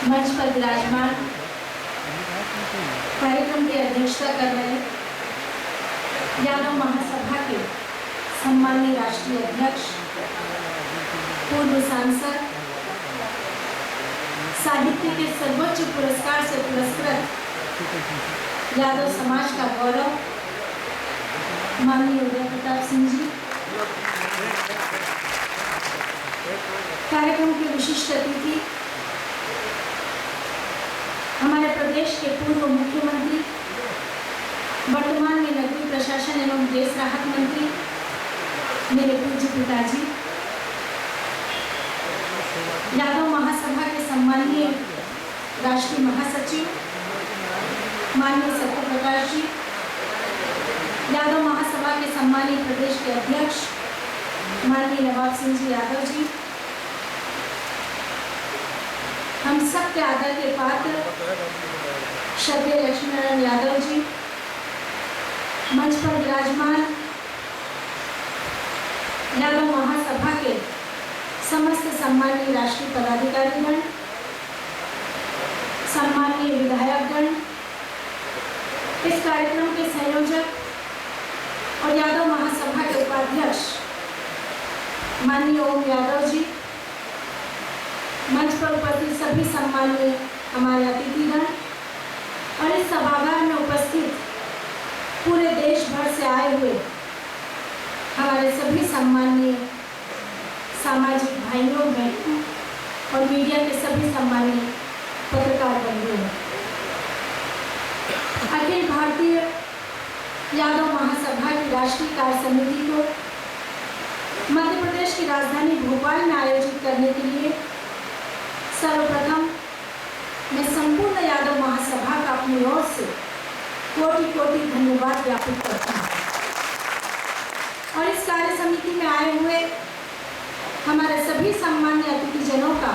मंच पर विराजमान कार्यक्रम की अध्यक्षता कर रहे यादव महासभा के सम्माननीय राष्ट्रीय अध्यक्ष, पूर्व सांसद, साहित्य के सर्वोच्च पुरस्कार से पुरस्कृत यादव समाज का गौरव माननीय उदय प्रताप सिंह जी, कार्यक्रम के विशिष्ट अतिथि हमारे प्रदेश के पूर्व मुख्यमंत्री, वर्तमान में नगरीय प्रशासन एवं देश राहत मंत्री मेरे पूज्य पिताजी, यादव महासभा के सम्माननीय राष्ट्रीय महासचिव माननीय सत्यप्रकाश जी, यादव महासभा के सम्मानीय प्रदेश के अध्यक्ष माननीय नवाब सिंह जी यादव जी, हम सब के आदर के पात्र श्रद्धेय लक्ष्मीनारायण यादव जी, मंच पर विराजमान यादव महासभा के समस्त सम्मानीय राष्ट्रीय पदाधिकारीगण, सम्मानीय विधायकगण, इस कार्यक्रम के संयोजक और यादव महासभा के उपाध्यक्ष माननीय ओम यादव जी, मंच पर उपस्थित सभी सम्मानीय हमारे अतिथिगण और इस सभागार में उपस्थित पूरे देश भर से आए हुए हमारे सभी सम्मानीय सामाजिक भाइयों बहनों और मीडिया के सभी सम्मानीय पत्रकार बंधुओं, अखिल भारतीय यादव महासभा की राष्ट्रीय कार्य समिति को मध्य प्रदेश की राजधानी भोपाल में आयोजित करने के लिए सर्वप्रथम मैं संपूर्ण यादव महासभा का अपनी ओर से कोटि कोटि धन्यवाद ज्ञापित करता हूँ और इस कार्य समिति में आए हुए हमारे सभी सम्मान्य अतिथिजनों का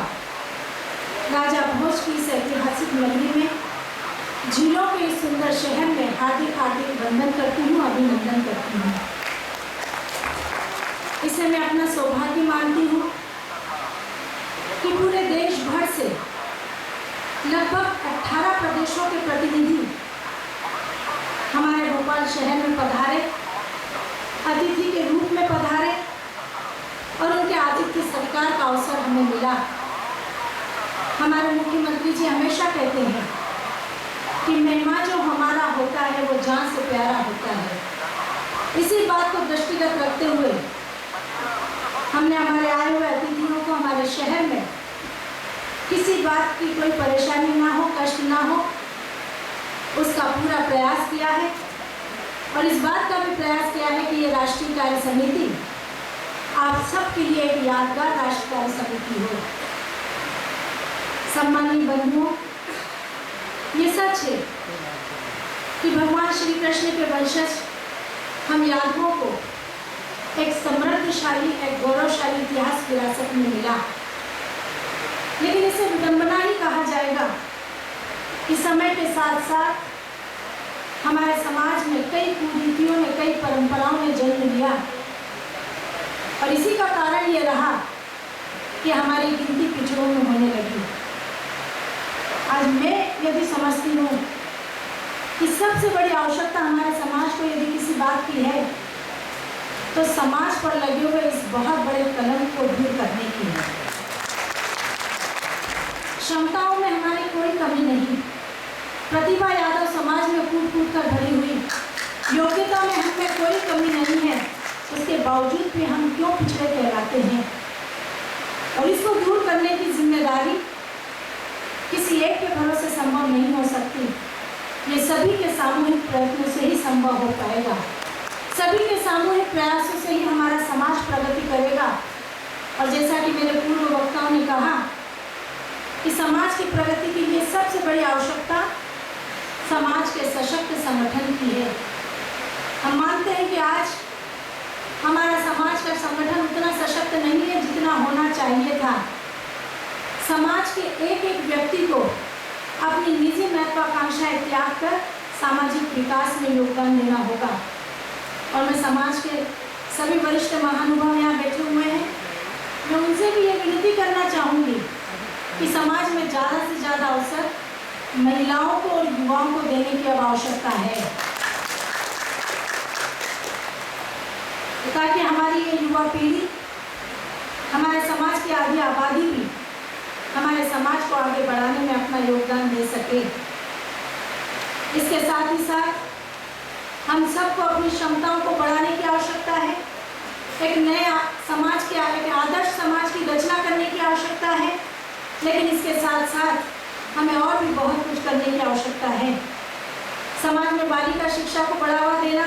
राजा भोज की इस ऐतिहासिक नगरी में, झीलों के इस सुंदर शहर में हार्दिक हार्दिक वंदन करती हूँ, अभिनंदन करती हूँ। इसे मैं अपना सौभाग्य मानती हूँ कि पूरे देश भर से लगभग 18 प्रदेशों के प्रतिनिधि हमारे भोपाल शहर में पधारे, अतिथि के रूप में पधारे और उनके आतिथ्य सत्कार का अवसर हमें मिला। हमारे मुख्यमंत्री जी हमेशा कहते हैं कि मेहमान जो हमारा होता है वो जान से प्यारा होता है। इसी बात को दृष्टिगत रखते हुए हमने हमारे आए हुए अतिथियों को हमारे शहर में किसी बात की कोई परेशानी ना हो, कष्ट ना हो, उसका पूरा प्रयास किया है और इस बात का भी प्रयास किया है कि ये राष्ट्रीय कार्य समिति आप सबके लिए एक यादगार राष्ट्रीय कार्य समिति हो। सम्मानित बंधुओं, ये सच है कि भगवान श्री कृष्ण के वंशज हम यादवों को एक समृद्धशाली, एक गौरवशाली इतिहास विरासत में मिला, लेकिन इसे विडंबना ही कहा जाएगा कि समय के साथ साथ हमारे समाज में कई कुरीतियों ने, कई परंपराओं ने जन्म लिया और इसी का कारण ये रहा कि हमारी गिनती पिछड़ों में होने लगी। आज मैं यदि समझती हूँ कि सबसे बड़ी आवश्यकता हमारे समाज को यदि किसी बात की है तो समाज पर लगे हुए इस बहुत बड़े कलंक को दूर करने की है। क्षमताओं में हमारी कोई कमी नहीं, प्रतिभा यादव समाज में कूद कूद कर भरी हुई, योग्यता में हमें कोई कमी नहीं है, उसके बावजूद भी हम क्यों पिछड़े कहलाते हैं। और इसको दूर करने की जिम्मेदारी किसी एक के भरोसे संभव नहीं हो सकती, ये सभी के सामूहिक प्रयत्नों से ही संभव हो पाएगा। सभी के सामूहिक प्रयासों से ही हमारा समाज प्रगति करेगा। और जैसा कि मेरे पूर्व वक्ताओं ने कहा कि समाज की प्रगति के लिए सबसे बड़ी आवश्यकता समाज के सशक्त संगठन की है। हम मानते हैं कि आज हमारा समाज का संगठन उतना सशक्त नहीं है जितना होना चाहिए था। समाज के एक एक व्यक्ति को अपनी निजी महत्वाकांक्षाएं त्याग कर सामाजिक विकास में योगदान देना होगा। और मैं समाज के सभी वरिष्ठ महानुभाव यहाँ बैठे हुए हैं, मैं उनसे भी ये विनती करना चाहूँगी कि समाज में ज़्यादा से ज़्यादा अवसर महिलाओं को और युवाओं को देने की अब आवश्यकता है, ताकि हमारी ये युवा पीढ़ी, हमारे समाज की आधी आबादी भी हमारे समाज को आगे बढ़ाने में अपना योगदान दे सके। इसके साथ ही साथ हम सबको अपनी क्षमताओं को बढ़ाने की आवश्यकता है। एक नए समाज के, एक आदर्श समाज की रचना करने की आवश्यकता है। लेकिन इसके साथ साथ हमें और भी बहुत कुछ करने की आवश्यकता है। समाज में बालिका शिक्षा को बढ़ावा देना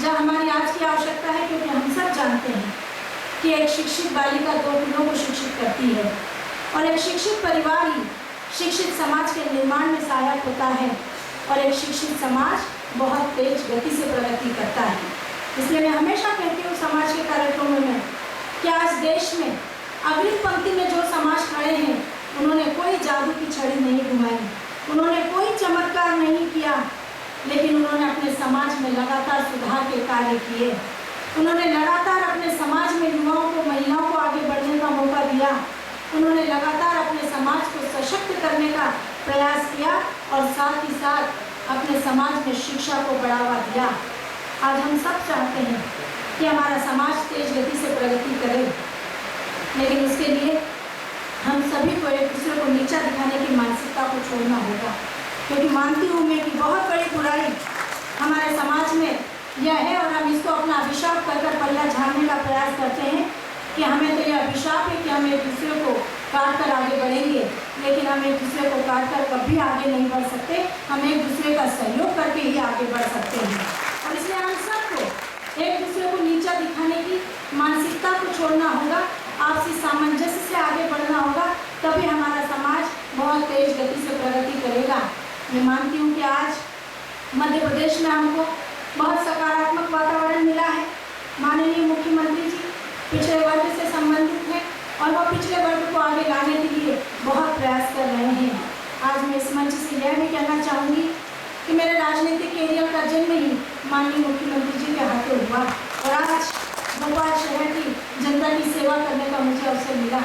जहाँ हमारी आज की आवश्यकता है, क्योंकि हम सब जानते हैं कि एक शिक्षित बालिका 2 पीढ़ियों को शिक्षित करती है और एक शिक्षित परिवार ही शिक्षित समाज के निर्माण में सहायक होता है और एक शिक्षित समाज बहुत तेज गति से प्रगति करता है। इसलिए मैं हमेशा कहती हूँ समाज के कार्यक्रमों में कि आज देश में अग्रिम पंक्ति में जो समाज खड़े हैं, उन्होंने कोई जादू की छड़ी नहीं घुमाई, उन्होंने कोई चमत्कार नहीं किया, लेकिन उन्होंने अपने समाज में लगातार सुधार के कार्य किए। उन्होंने लगातार अपने समाज में युवाओं को, महिलाओं को आगे बढ़ने का मौका दिया। उन्होंने लगातार अपने समाज को सशक्त करने का प्रयास किया और साथ ही साथ अपने समाज में शिक्षा को बढ़ावा दिया। आज हम सब चाहते हैं कि हमारा समाज तेज गति से प्रगति करे, लेकिन उसके लिए हम सभी को एक दूसरे को नीचा दिखाने की मानसिकता को छोड़ना होगा, क्योंकि मानती हूँ मैं कि बहुत बड़ी बुराई हमारे समाज में यह है और हम इसको अपना अभिशाप कर पल्ला झाड़ने का प्रयास करते हैं कि हमें तो यह अभिशाप है कि हम एक दूसरे को काट कर आगे बढ़ेंगे, लेकिन हम एक दूसरे को काट कर कभी आगे नहीं बढ़ सकते। हम एक दूसरे का सहयोग करके ही आगे बढ़ सकते हैं और इसलिए हम सबको एक दूसरे को नीचा दिखाने की मानसिकता को छोड़ना होगा, आपसी सामंजस्य से आगे बढ़ना होगा, तभी हमारा समाज बहुत तेज गति से प्रगति करेगा। मैं मानती हूँ कि आज मध्य प्रदेश में हमको बहुत सकारात्मक वातावरण मिला है। माननीय मुख्यमंत्री जी पिछड़े वर्ग से संबंधित हैं और वो पिछड़े वर्ग को आगे लाने के लिए बहुत प्रयास कर रहे हैं। आज मैं इस मंच से यह भी कहना चाहूँगी कि मेरे राजनीतिक कैरियर का जन्म ही माननीय मुख्यमंत्री जी के हाथों हुआ और आज भोपाल शहर की जनता की सेवा करने का मुझे अवसर मिला।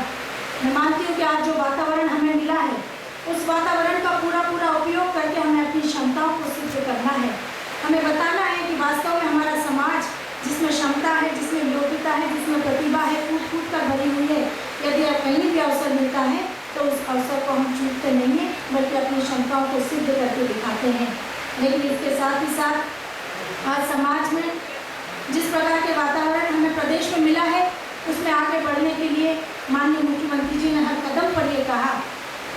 मैं मानती हूँ कि आज जो वातावरण हमें मिला है, उस वातावरण का पूरा उपयोग करके हमें अपनी क्षमताओं को सिद्ध करना है। हमें बताना है कि वास्तव में हमारा समाज जिसमें क्षमता है, जिसमें योग्यता है, जिसमें प्रतिभा है, कूट कर भरी हुई है। यदि आप कहीं भी अवसर मिलता है तो उस अवसर को हम चूकते नहीं हैं, बल्कि अपनी क्षमताओं को सिद्ध करके दिखाते हैं। लेकिन इसके साथ ही साथ आज समाज में जिस प्रकार के वातावरण हमें प्रदेश में मिला है, उसमें आगे बढ़ने के लिए माननीय मुख्यमंत्री जी ने हर कदम पर ये कहा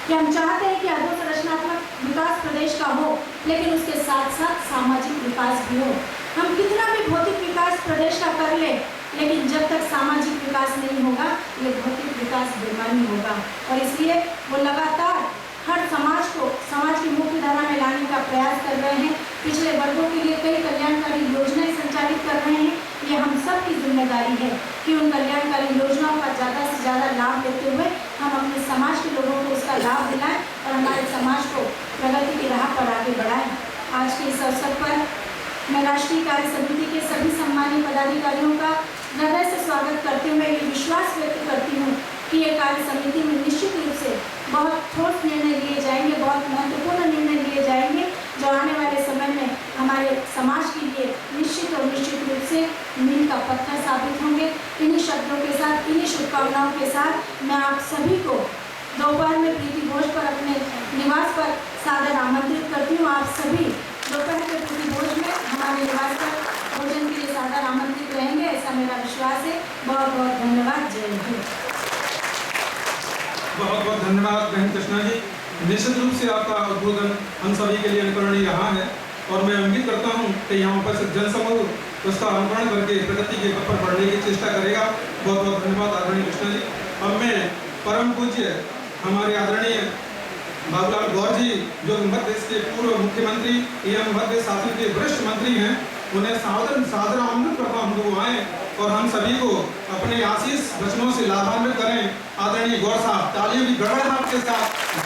कि हम चाहते हैं कि अधोसंरचनात्मक विकास प्रदेश का हो, लेकिन उसके साथ साथ सामाजिक विकास भी हो। हम कितना भी भौतिक विकास प्रदेश का कर ले, लेकिन जब तक सामाजिक विकास नहीं होगा, ये भौतिक विकास बेमानी होगा। और इसलिए वो लगातार हर समाज को समाज की मुख्य धारा में लाने का प्रयास कर रहे हैं। पिछड़े वर्गों के लिए कई कल्याणकारी योजनाएं संचालित कर रहे हैं। ये हम सब की जिम्मेदारी है कि उन कल्याणकारी योजनाओं का ज़्यादा से ज़्यादा लाभ लेते हुए हम अपने समाज के लोगों को उसका लाभ दिलाएं और हमारे समाज को प्रगति की राह पर आगे बढ़ाएं। आज के इस अवसर पर मैं राष्ट्रीय कार्य समिति के सभी सम्मानित पदाधिकारियों का हृदय से स्वागत करते हुए ये विश्वास व्यक्त करती हूँ कि ये कार्य समिति में निश्चित रूप से बहुत ठोस निर्णय लिए जाएंगे, बहुत महत्वपूर्ण निर्णय लिए जाएंगे, जो आने वाले समय में हमारे समाज के लिए निश्चित रूप से मील का पत्थर साबित होंगे। इन्हीं शब्दों के साथ, इन्हीं शुभकामनाओं के साथ मैं आप सभी को दोपहर में प्रीति भोज पर अपने निवास पर सादर आमंत्रित करती हूँ। आप सभी दोपहर के प्रीति भोज में हमारे निवास पर भोजन के लिए सादर आमंत्रित रहेंगे, ऐसा मेरा विश्वास है। बहुत बहुत धन्यवाद। जय हिंद। बहुत बहुत धन्यवाद बहन कृष्णा जी। निश्चित रूप से आपका उद्बोधन हम सभी के लिए अनुकरणीय रहा है और मैं उम्मीद करता हूं कि यहाँ उपस्थित जनसमूह उसका अनुकरण करके प्रगति के पथ पर बढ़ने की चेष्टा करेगा। बहुत बहुत धन्यवाद आदरणीय कृष्णा जी। अब मैं परम पूज्य हमारे आदरणीय बाबूलाल गौर जी, जो मध्य प्रदेश के पूर्व मुख्यमंत्री एवं मध्य प्रदेश शासन के वरिष्ठ मंत्री हैं, उन्हें सादर आमंत्रित करता हूँ कि वो आए और हम सभी को अपने आशीष वचनों से लाभान्वित करें। आदरणीय गौर साहब, तालियों की गड़गड़ाहट के साथ